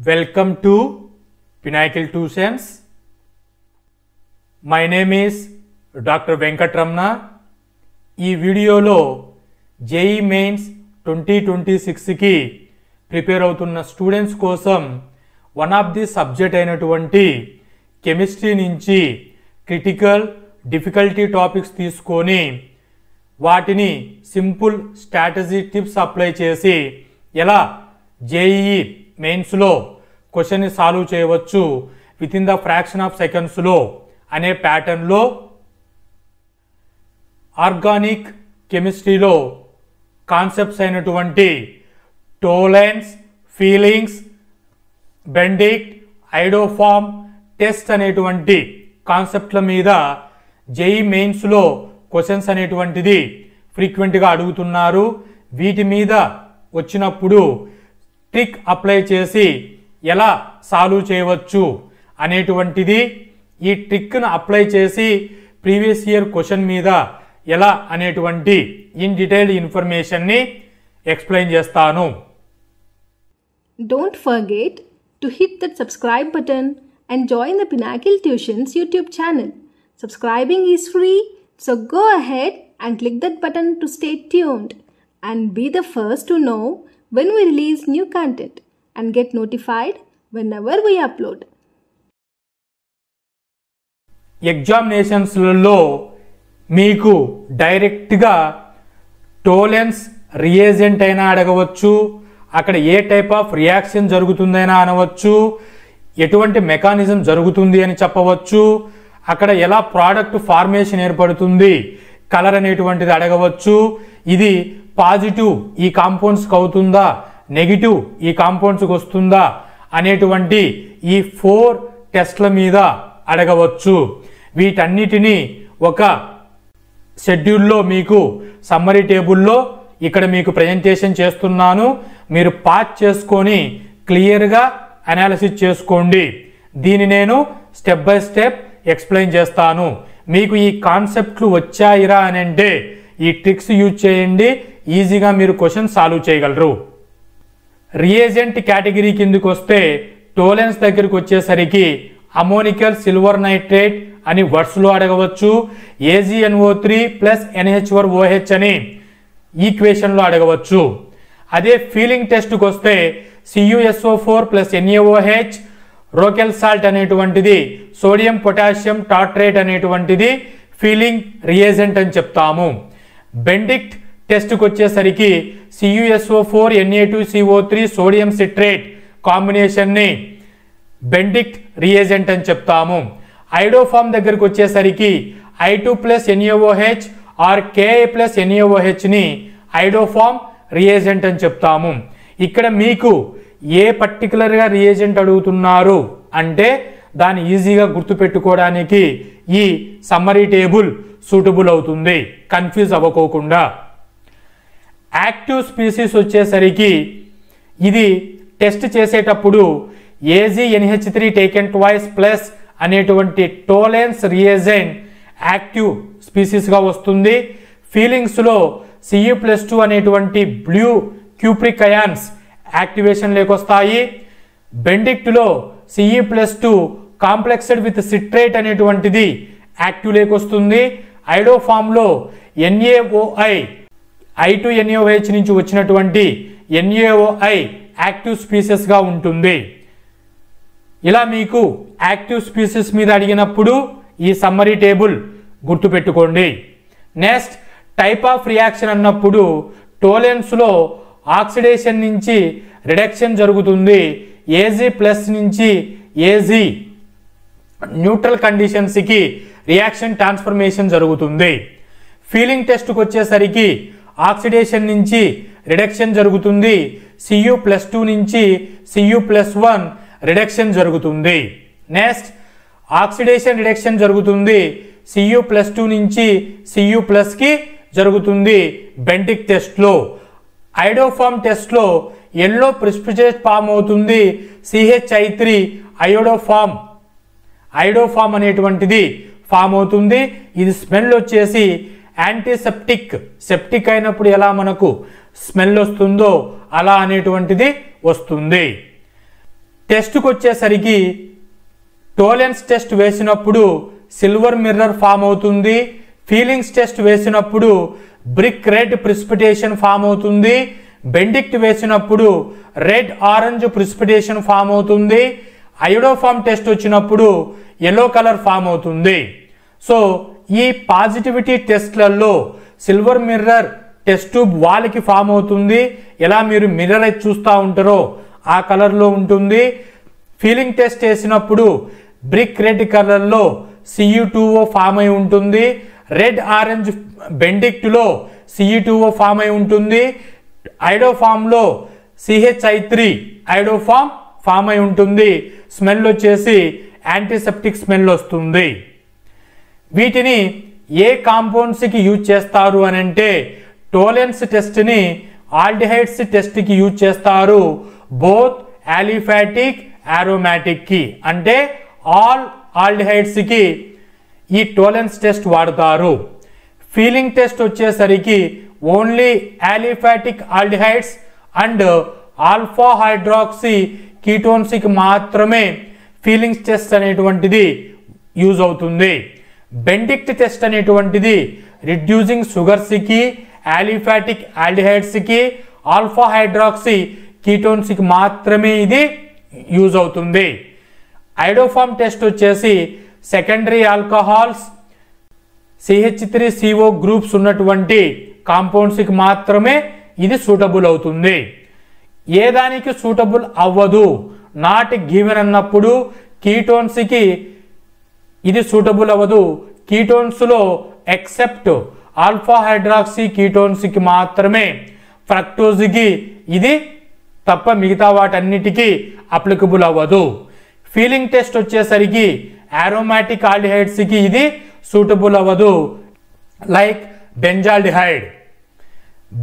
Welcome to Pinnacle Tuitions. My name is Dr. Venkatramana. ఈ వీడియోలో JEE mains 2026 కి prepare అవుతున్న స్టూడెంట్స్ కోసం వన్ ఆఫ్ ది సబ్జెక్ట్ అయినటువంటి కెమిస్ట్రీ నుంచి క్రిటికల్ డిఫికల్టీ టాపిక్స్ తీసుకొని వాటిని సింపుల్ స్ట్రాటజీ టిప్స్ అప్లై చేసి ఎలా JEE మెయిన్స్ లో క్వశ్చన్ ని సాల్వ్ చేయవచ్చు with in the fraction of seconds లో అనే ప్యాటర్న్ లో ఆర్గానిక్ కెమిస్ట్రీలో కాన్సెప్ట్స్ అయినటువంటి టోలెన్స్, ఫీలింగ్స్, బెండిక్ట్, ఐడోఫార్మ్, టెస్ట్ అనేటువంటి కాన్సెప్ట్ల మీద JEE మెయిన్స్ లో క్వశ్చన్స్ అనేటువంటిది ఫ్రీక్వెంట్గా అడుగుతున్నారు. వీటి మీద వచ్చినప్పుడు ట్రిక్ అప్లై చేసి ఎలా సాల్వ్ చేయవచ్చు అనేటువంటిది, ఈ ట్రిక్ను అప్లై చేసి ప్రీవియస్ ఇయర్ క్వశ్చన్ మీద ఎలా అనేటువంటి ఇన్ డీటెయిల్డ్ ఇన్ఫర్మేషన్ని ఎక్స్ప్లెయిన్ చేస్తాను. Don't forget to hit that subscribe button and join the Pinnacle Tuitions YouTube channel. Subscribing is free, so go ahead and click that button to stay tuned and be the first to know when we release new content and get notified whenever we upload. ఎగ్జామినేషన్స్లలో మీకు డైరెక్ట్గా టోలెన్స్ reagent అయినా అడగవచ్చు, అక్కడ ఏ type of reaction జరుగుతుందైనా అనవచ్చు, ఎటువంటి mechanism జరుగుతుంది అని చెప్పవచ్చు, అక్కడ ఎలా ప్రోడక్ట్ ఫార్మేషన్ ఏర్పడుతుంది, కలర్ అనేటువంటిది అడగవచ్చు, ఇది పాజిటివ్ ఈ కాంపౌండ్స్కి అవుతుందా, నెగిటివ్ ఈ కాంపౌండ్స్కి వస్తుందా అనేటువంటి ఈ 4 టెస్ట్ల మీద అడగవచ్చు. వీటన్నిటినీ ఒక షెడ్యూల్లో మీకు సమ్మరీ టేబుల్లో ఇక్కడ మీకు ప్రజెంటేషన్ చేస్తున్నాను. మీరు పాజ్ చేసుకొని క్లియర్గా అనాలిసిస్ చేసుకోండి. దీన్ని నేను స్టెప్ బై స్టెప్ ఎక్స్ప్లెయిన్ చేస్తాను. మీకు ఈ కాన్సెప్ట్లు వచ్చాయిరా అని అంటే ఈ ట్రిక్స్ యూజ్ చేయండి, ఈజీగా మీరు క్వశ్చన్ సాల్వ్ చేయగలరు. రియేజెంట్ కేటగిరీ కిందకి వస్తే టోలెన్స్ దగ్గరికి వచ్చేసరికి అమోనికల్ సిల్వర్ నైట్రేట్ అని వర్డ్స్లో అడగవచ్చు, AgNO3 ప్లస్ NH4OH అని ఈక్వేషన్లో అడగవచ్చు. అదే ఫీలింగ్ టెస్ట్కి వస్తే CuSO4 plus NaOH, Rochelle salt అనేటువంటిది సోడియం పొటాషియం టార్ట్రేట్ అనేటువంటిది ఫీలింగ్ రియేజెంట్ అని చెప్తాము. బెండిక్ట్ టెస్ట్కి వచ్చేసరికి CuSO4 Na2CO3 సోడియం సిట్రేట్ కాంబినేషన్ని బెండిక్ట్ రియేజెంట్ అని చెప్తాము. ఐడోఫార్మ్ దగ్గరికి వచ్చేసరికి I2 plus NaOH or Ka plus NaOH ని ఐడోఫార్మ్ రియేజెంట్ అని చెప్తాము. ఇక్కడ మీకు ఏ పర్టికులర్గా రియేజెంట్ అడుగుతున్నారు అంటే దాన్ని ఈజీగా గుర్తుపెట్టుకోవడానికి ఈ సమ్మరీ టేబుల్ సూటబుల్ అవుతుంది, కన్ఫ్యూజ్ అవ్వకోకుండా. యాక్టివ్ స్పీసీస్ వచ్చేసరికి ఇది టెస్ట్ చేసేటప్పుడు AgNH3 టేకెన్ ట్వైస్ ప్లస్ అనేటువంటి టోలెన్స్ రియేజెంట్ యాక్టివ్ స్పీసీస్గా వస్తుంది. ఫీలింగ్స్లో Cu+2 అనేటువంటి బ్లూ క్యూప్రిక్ అయాన్స్ యాక్టివేషన్ లేకొస్తాయి. బెండిక్ట్లో Ce+2 కాంప్లెక్స్డ్ విత్ సిట్రేట్ అనేటువంటిది యాక్టివ్ లేకొస్తుంది. ఐడోఫార్మ్లో NaOI I2NaOH నుంచి వచ్చినటువంటి NaOI యాక్టివ్ స్పీసెస్గా ఉంటుంది. ఇలా మీకు యాక్టివ్ స్పీసెస్ మీద అడిగినప్పుడు ఈ సమ్మరీ టేబుల్ గుర్తుపెట్టుకోండి. నెక్స్ట్ టైప్ ఆఫ్ రియాక్షన్ అన్నప్పుడు టోలెన్స్లో ఆక్సిడేషన్ నుంచి రిడక్షన్ జరుగుతుంది, Ag ప్లస్ నుంచి Ag న్యూట్రల్ కండిషన్స్కి రియాక్షన్ ట్రాన్స్ఫర్మేషన్ జరుగుతుంది. ఫీలింగ్ టెస్ట్కి వచ్చేసరికి ఆక్సిడేషన్ నుంచి రిడక్షన్ జరుగుతుంది, Cu+2 నుంచి Cu+1 రిడక్షన్ జరుగుతుంది. నెక్స్ట్ ఆక్సిడేషన్ రిడక్షన్ జరుగుతుంది, Cu+2 నుంచి Cu+కి జరుగుతుంది బెండిక్ టెస్ట్లో. ఐడోఫార్మ్ టెస్ట్లో ఎల్లో ప్రిసిపిటేట్ ఫామ్ అవుతుంది, CH3 ఐడోఫార్మ్ అనేటువంటిది ఫామ్ అవుతుంది. ఇది స్మెల్ వచ్చేసి యాంటీసెప్టిక్, సెప్టిక్ అయినప్పుడు ఎలా మనకు స్మెల్ వస్తుందో అలా అనేటువంటిది వస్తుంది. టెస్ట్కి వచ్చేసరికి టోలెన్స్ టెస్ట్ వేసినప్పుడు సిల్వర్ మిర్రర్ ఫామ్ అవుతుంది. ఫీలింగ్స్ టెస్ట్ వేసినప్పుడు బ్రిక్ రెడ్ ప్రిసిపిటేషన్ ఫామ్ అవుతుంది. బెండిక్ట్ వేసినప్పుడు రెడ్ ఆరెంజ్ ప్రిసిపిటేషన్ ఫామ్ అవుతుంది. అయోడోఫామ్ టెస్ట్ వచ్చినప్పుడు ఎల్లో కలర్ ఫామ్ అవుతుంది. సో ఈ పాజిటివిటీ టెస్ట్లలో సిల్వర్ మిర్రర్ టెస్ట్ ట్యూబ్ వాల్కి ఫామ్ అవుతుంది. ఎలా మీరు మిర్రర్ అయితే చూస్తూ ఉంటారో ఆ కలర్లో ఉంటుంది. ఫీలింగ్ టెస్ట్ వేసినప్పుడు బ్రిక్ రెడ్ కలర్లో Cu2O ఫామ్ అయి ఉంటుంది. రెడ్ ఆరెంజ్ బెండిక్ట్లో Cu2O ఫామ్ అయి ఉంటుంది. ఐడోఫామ్లో CH3 ఐడోఫామ్ ఫామ్ అయి ఉంటుంది. స్మెల్ వచ్చేసి యాంటీసెప్టిక్ స్మెల్ వస్తుంది. వీటిని ఏ కాంపౌండ్స్కి యూజ్ చేస్తారు అని అంటే టోలెన్స్ టెస్ట్ని ఆల్డిహైడ్స్ టెస్ట్కి యూజ్ చేస్తారు. బోత్ ఆలిఫాటిక్ ఆరోమాటిక్కి అంటే ఆల్ ఆల్డిహైడ్స్కి ఈ టోలెన్స్ టెస్ట్ వాడతారు. ఫీలింగ్ టెస్ట్ వచ్చేసరికి only aliphatic aldehydes and alpha hydroxy కీటోన్స్కి మాత్రమే ఫీలింగ్స్ టెస్ట్ అనేటువంటిది యూజ్ అవుతుంది. బెండిక్ట్ టెస్ట్ అనేటువంటిది రిడ్యూసింగ్ షుగర్స్కి ఆలిఫాటిక్ ఆల్డిహైడ్స్కి ఆల్ఫా హైడ్రాక్సీ కీటోన్స్కి మాత్రమే ఇది యూజ్ అవుతుంది. ఐడోఫామ్ టెస్ట్ వచ్చేసి సెకండరీ ఆల్కహాల్స్ CH3CO గ్రూప్స్ ఉన్నటువంటి కాంపౌండ్స్కి మాత్రమే ఇది సూటబుల్ అవుతుంది. ఏ దానికి సూటబుల్ అవ్వదు నాట్ గివెన్ అన్నప్పుడు కీటోన్స్కి ఇది సూటబుల్ అవ్వదు. కీటోన్స్లో ఎక్సెప్ట్ ఆల్ఫా హైడ్రాక్సీ కీటోన్స్కి మాత్రమే ఫ్రక్టోజ్కి ఇది తప్ప మిగతా వాటన్నిటికీ అప్లికబుల్ అవ్వదు. ఫీలింగ్ టెస్ట్ వచ్చేసరికి ఆరోమాటిక్ ఆల్డిహైడ్స్కి ఇది సూటబుల్ అవ్వదు లైక్ బెంజాల్డిహైడ్.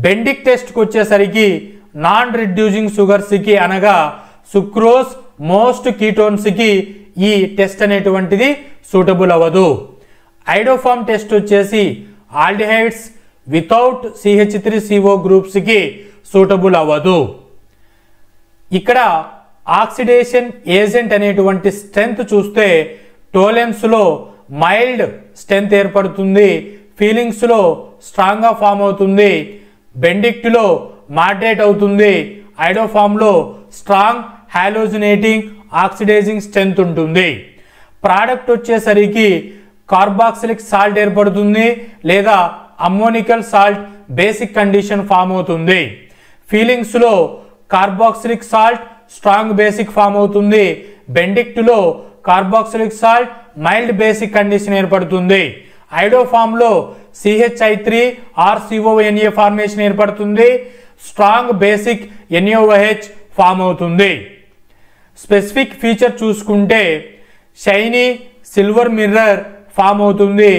బెండిక్ టెస్ట్కి వచ్చేసరికి నాన్ రిడ్యూసింగ్ షుగర్స్కి అనగా సుక్రోజ్ మోస్ట్ కీటోన్స్కి ఈ టెస్ట్ అనేటువంటిది సూటబుల్ అవ్వదు. ఐడోఫామ్ టెస్ట్ వచ్చేసి ఆల్డిహైడ్స్ వితౌట్ CH3CO గ్రూప్స్కి సూటబుల్ అవ్వదు. ఇక్కడ ఆక్సిడేషన్ ఏజెంట్ అనేటువంటి స్ట్రెంత్ చూస్తే టోలెన్స్లో మైల్డ్ స్ట్రెంత్ ఏర్పడుతుంది. ఫీలింగ్స్లో స్ట్రాంగ్గా ఫామ్ అవుతుంది. బెండిక్ట్లో మాడ్రేట్ అవుతుంది. ఐడోఫామ్లో స్ట్రాంగ్ హాలోజినేటింగ్ ఆక్సిడైజింగ్ స్ట్రెంత్ ఉంటుంది. ప్రోడక్ట్ వచ్చేసరికి కార్బాక్సిలిక్ సాల్ట్ ఏర్పడుతుంది లేదా ammoniacal salt basic condition form అవుతుంది. ఫీలింగ్స్లో carboxylic salt strong basic form అవుతుంది. బెండిక్ట్లో carboxylic salt mild basic condition ఏర్పడుతుంది. ఐడోఫామ్లో CH3 RCONA ఫార్మేషన్ ఏర్పడుతుంది. స్ట్రాంగ్ బేసిక్ NaOH ఫామ్ అవుతుంది. స్పెసిఫిక్ ఫీచర్ చూసుకుంటే షైనీ సిల్వర్ మిర్రర్ ఫామ్ అవుతుంది.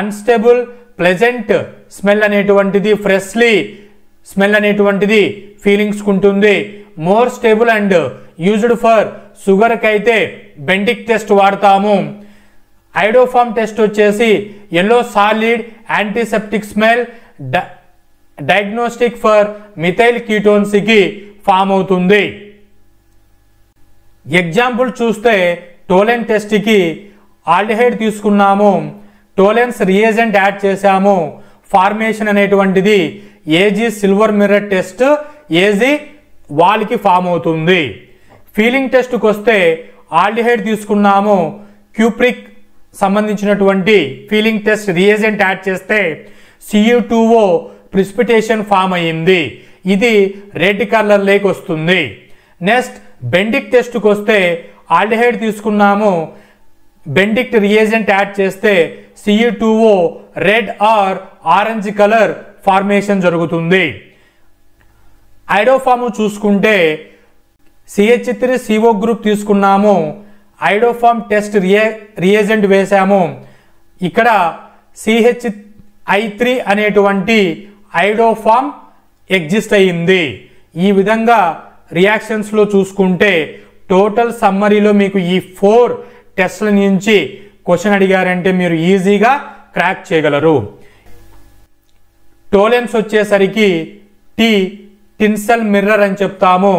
అన్స్టేబుల్ ప్లెజెంట్ స్మెల్ అనేటువంటిది ఫ్రెష్లీ స్మెల్ అనేటువంటిది ఫీలింగ్స్ ఉంటుంది. More stable and used for షుగర్కి అయితే బెండిక్ టెస్ట్ వాడతాము. ఐడోఫామ్ టెస్ట్ వచ్చేసి yellow solid antiseptic smell diagnostic for methyl కీటోన్స్కి ఫామ్ అవుతుంది. ఎగ్జాంపుల్ చూస్తే టోలెన్ టెస్ట్కి ఆల్డిహైడ్ తీసుకున్నాము, టోలెన్స్ రియేజెంట్ యాడ్ చేశాము, ఫార్మేషన్ అనేటువంటిది Ag silver mirror test Ag వాల్కి ఫామ్ అవుతుంది. ఫీలింగ్ టెస్ట్కి వస్తే ఆల్డిహైడ్ తీసుకున్నాము, క్యూప్రిక్ సంబంధించినటువంటి ఫీలింగ్ టెస్ట్ రియేజెంట్ యాడ్ చేస్తే Cu2O ప్రిసిపిటేషన్ ఫామ్ అయ్యింది. ఇది రెడ్ కలర్ లేక్ వస్తుంది. నెక్స్ట్ బెండిక్ టెస్ట్కి వస్తే ఆల్డిహైడ్ తీసుకున్నాము, బెండిక్ట్ రియేజెంట్ యాడ్ చేస్తే Cu2O red or orange colour formation జరుగుతుంది. ఐడోఫామ్ చూసుకుంటే CH3CO గ్రూప్ తీసుకున్నాము, ఐడోఫామ్ టెస్ట్ రియేజెంట్ వేసాము. ఇక్కడ CH3 అనేటువంటి ఐడోఫామ్ ఎగ్జిస్ట్ అయ్యింది. ఈ విధంగా రియాక్షన్స్లో చూసుకుంటే టోటల్ సమ్మరీలో మీకు ఈ 4 టెస్ట్ల నుంచి క్వశ్చన్ అడిగారంటే మీరు ఈజీగా క్రాక్ చేయగలరు. టోలెన్స్ వచ్చేసరికి టిన్సెల్ మిర్రర్ అని చెప్తాము.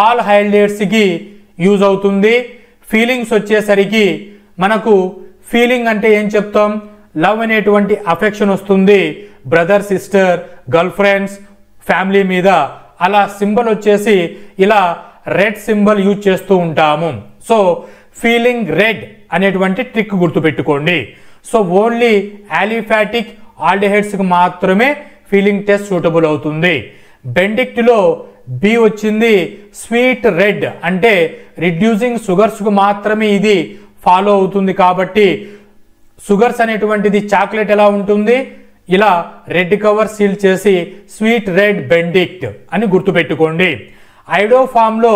ఆల్ హైలైట్స్కి యూజ్ అవుతుంది. ఫీలింగ్స్ వచ్చేసరికి మనకు ఫీలింగ్ అంటే ఏం చెప్తాం, లవ్ అనేటువంటి అఫెక్షన్ వస్తుంది brother sister girl friends family మీద. అలా సింబల్ వచ్చేసి ఇలా రెడ్ సింబల్ యూజ్ చేస్తూ ఉంటాము. సో ఫీలింగ్ రెడ్ అనేటువంటి ట్రిక్ గుర్తుపెట్టుకోండి. సో ఓన్లీ ఆలిఫాటిక్ ఆల్డిహైడ్స్కి మాత్రమే ఫీలింగ్ టెస్ట్ సూటబుల్ అవుతుంది. బెండిక్ట్లో బి వచ్చింది, స్వీట్ రెడ్ అంటే రిడ్యూసింగ్ షుగర్స్కు మాత్రమే ఇది ఫాలో అవుతుంది. కాబట్టి షుగర్స్ అనేటువంటిది చాక్లెట్ ఎలా ఉంటుంది, ఇలా రెడ్ కవర్ సీల్ చేసి స్వీట్ రెడ్ బెండిక్ట్ అని గుర్తుపెట్టుకోండి. ఐడో ఫామ్లో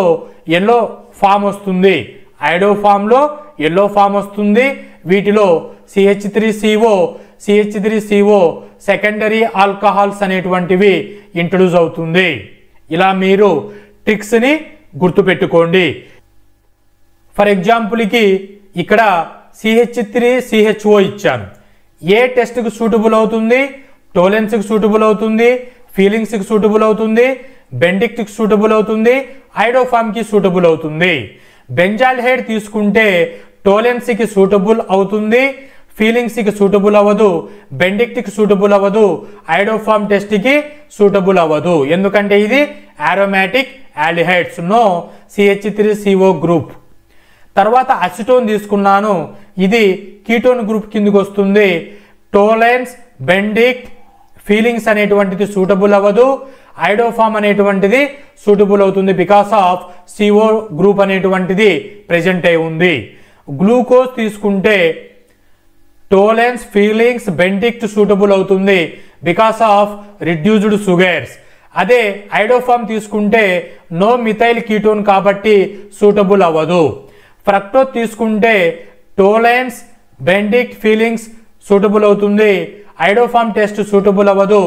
ఎల్లో ఫామ్ వస్తుంది, ఐడో ఫామ్లో ఎల్లో ఫామ్ వస్తుంది. వీటిలో CH3CO CH3CO సెకండరీ ఆల్కహాల్స్ అనేటువంటివి ఇంట్రడ్యూస్ అవుతుంది. ఇలా మీరు ట్రిక్స్ని గుర్తుపెట్టుకోండి. ఫర్ ఎగ్జాంపుల్కి ఇక్కడ CH3CHO ఇచ్చాను. ఏ టెస్ట్కి సూటబుల్ అవుతుంది, టోలెన్స్కి సూటబుల్ అవుతుంది, ఫీలింగ్స్కి సూటబుల్ అవుతుంది, బెండిక్ట్కి సూటబుల్ అవుతుంది, ఐడోఫామ్కి సూటబుల్ అవుతుంది. బెంజాల్హైడ్ తీసుకుంటే టోలెన్స్కి సూటబుల్ అవుతుంది, ఫీలింగ్స్కి సూటబుల్ అవ్వదు, బెండిక్ట్కి సూటబుల్ అవ్వదు, ఐడోఫామ్ టెస్ట్కి సూటబుల్ అవ్వదు. ఎందుకంటే ఇది aromatic aldehydes, no CH3CO group. తర్వాత అసిటోన్ తీసుకున్నాను, ఇది కీటోన్ గ్రూప్ కిందకి వస్తుంది. టోలెన్స్ బెండిక్ట్ ఫీలింగ్స్ అనేటువంటిది సూటబుల్ అవ్వదు, ఐడోఫామ్ అనేటువంటిది సూటబుల్ అవుతుంది బికాస్ ఆఫ్ CO గ్రూప్ అనేటువంటిది ప్రెజెంట్ అయి ఉంది. గ్లూకోజ్ తీసుకుంటే టోలెన్స్ ఫీలింగ్స్ బెండిక్ట్ సూటబుల్ అవుతుంది బికాస్ ఆఫ్ రిడ్యూస్డ్ షుగర్స్. అదే ఐడోఫామ్ తీసుకుంటే నో మిథైల్ కీటోన్ కాబట్టి సూటబుల్ అవ్వదు. ఫ్రక్టోజ్ తీసుకుంటే టోలెన్స్ బెండిక్ట్ ఫీలింగ్స్ సూటబుల్ అవుతుంది, ఐడోఫామ్ టెస్ట్ సూటబుల్ అవ్వదు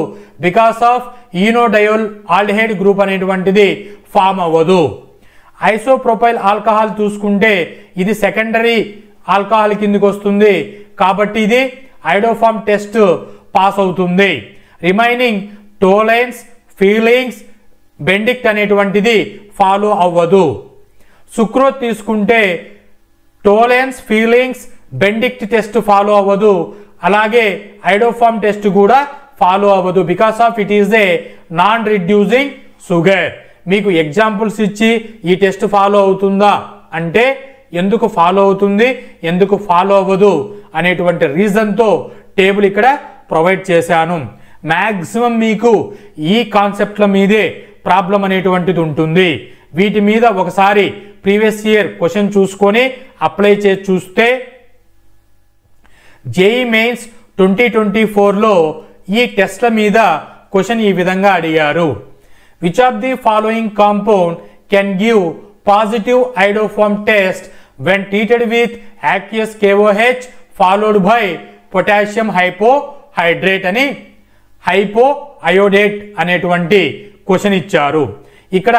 because of enediol aldehyde group అనేటువంటిది ఫామ్ అవ్వదు. ఐసోప్రొపైల్ ఆల్కహాల్ చూసుకుంటే ఇది సెకండరీ ఆల్కహాల్ కిందకి వస్తుంది కాబట్టి ఇది ఐడోఫామ్ టెస్ట్ పాస్ అవుతుంది. రిమైనింగ్ టోలెన్స్ ఫీలింగ్స్ బెండిక్ట్ అనేటువంటిది ఫాలో అవ్వదు. సుక్రోజ్ తీసుకుంటే Tollens Fehling's Benedict test follow అవ్వదు, అలాగే ఐడోఫామ్ టెస్ట్ కూడా ఫాలో అవ్వదు because of it is a non reducing sugar. మీకు ఎగ్జాంపుల్స్ ఇచ్చి ఈ టెస్ట్ ఫాలో అవుతుందా అంటే ఎందుకు ఫాలో అవుతుంది ఎందుకు ఫాలో అవ్వదు అనేటువంటి రీజన్తో టేబుల్ ఇక్కడ ప్రొవైడ్ చేశాను. మ్యాక్సిమం మీకు ఈ కాన్సెప్ట్ల మీదే ప్రాబ్లం అనేటువంటిది ఉంటుంది. వీటి మీద ఒకసారి ప్రీవియస్ ఇయర్ క్వశ్చన్ చూసుకొని అప్లై చేసి చూస్తే జేఈ మెయిన్స్ 2024లో ఈ టెస్ట్ల మీద క్వశ్చన్ ఈ విధంగా అడిగారు. Which of the following compound can give positive iodoform test when treated with aqueous KOH followed by potassium hypohydrate అని హైపో అయోడేట్ అనేటువంటి క్వశ్చన్ ఇచ్చారు. ఇక్కడ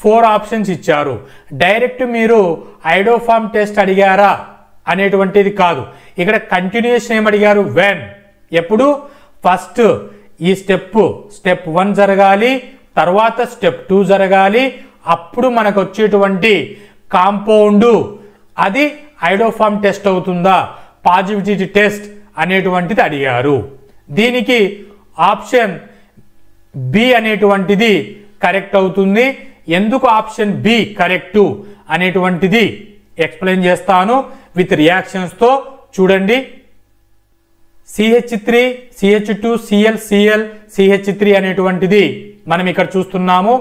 4 ఆప్షన్స్ ఇచ్చారు. డైరెక్ట్ మీరు ఐడోఫామ్ టెస్ట్ అడిగారా అనేటువంటిది కాదు, ఇక్కడ కంటిన్యూషన్ ఏమడిగారు, వెన్ ఎప్పుడు ఫస్ట్ ఈ స్టెప్ 1 జరగాలి, తర్వాత స్టెప్ 2 జరగాలి, అప్పుడు మనకు వచ్చేటువంటి కాంపౌండ్ అది ఐడోఫామ్ టెస్ట్ అవుతుందా పాజిటివిటీ టెస్ట్ అనేటువంటిది అడిగారు. దీనికి ఆప్షన్ బి అనేటువంటిది కరెక్ట్ అవుతుంది. ఎందుకు ఆప్షన్ బి కరెక్టు అనేటువంటిది ఎక్స్ప్లెయిన్ చేస్తాను విత్ రియాక్షన్స్తో. చూడండి, CH3 CH2 Cl Cl CH3 అనేటువంటిది మనం ఇక్కడ చూస్తున్నాము.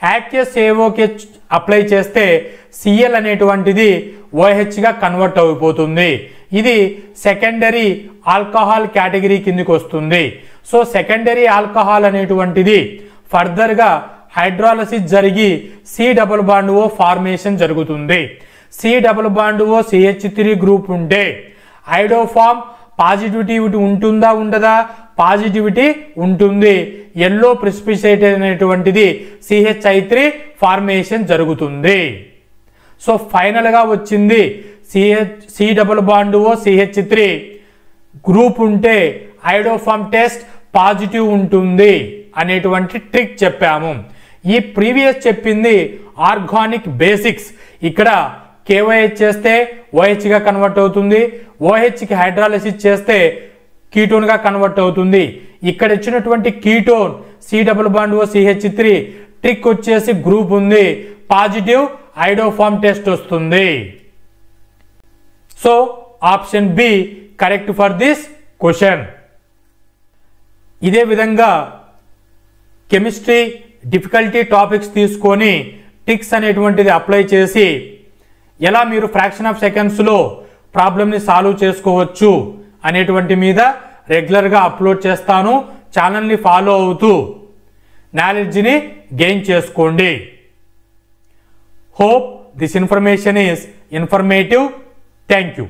యాక్వియస్ KOH అప్లై చేస్తే Cl అనేటువంటిది OH గా కన్వర్ట్ అయిపోతుంది. ఇది సెకండరీ ఆల్కహాల్ కేటగిరీ కిందకి వస్తుంది. సో సెకండరీ ఆల్కహాల్ అనేటువంటిది ఫర్దర్గా హైడ్రాలసిస్ జరిగి C+O ఫార్మేషన్ జరుగుతుంది. C+O CH3 గ్రూప్ ఉంటే ఐడోఫామ్ పాజిటివిటీ ఉంటుందా ఉండదా, పాజిటివిటీ ఉంటుంది. ఎల్లో ప్రిసిపిటేట్ అనేటువంటిది CH3 ఫార్మేషన్ జరుగుతుంది. సో ఫైనల్గా వచ్చింది C+O CH3 గ్రూప్ ఉంటే ఐడోఫామ్ టెస్ట్ పాజిటివ్ ఉంటుంది అనేటువంటి ట్రిక్ చెప్పాము. ఈ ప్రీవియస్ చెప్పింది ఆర్గానిక్ బేసిక్స్. ఇక్కడ KOH చేస్తే OH గా కన్వర్ట్ అవుతుంది, OH కి హైడ్రాలిసిస్ చేస్తే కీటోన్ గా కన్వర్ట్ అవుతుంది. ఇక్కడ ఇచ్చినటువంటి కీటోన్ C++OCH3 ట్రిక్ వచ్చేసి గ్రూప్ ఉంది, పాజిటివ్ ఐడోఫార్మ్ టెస్ట్ వస్తుంది. So option B correct for this question. ఇదే విధంగా కెమిస్ట్రీ డిఫికల్టీ టాపిక్స్ తీసుకొని ట్రిక్స్ అనేటువంటిది అప్లై చేసి ఎలా మీరు ఫ్రాక్షన్ ఆఫ్ సెకండ్స్లో ప్రాబ్లమ్ని సాల్వ్ చేసుకోవచ్చు అనేటువంటి మీద రెగ్యులర్గా అప్లోడ్ చేస్తాను. ఛానల్ని ఫాలో అవుతూ నాలెడ్జ్ని గెయిన్ చేసుకోండి. Hope this information is informative. Thank you.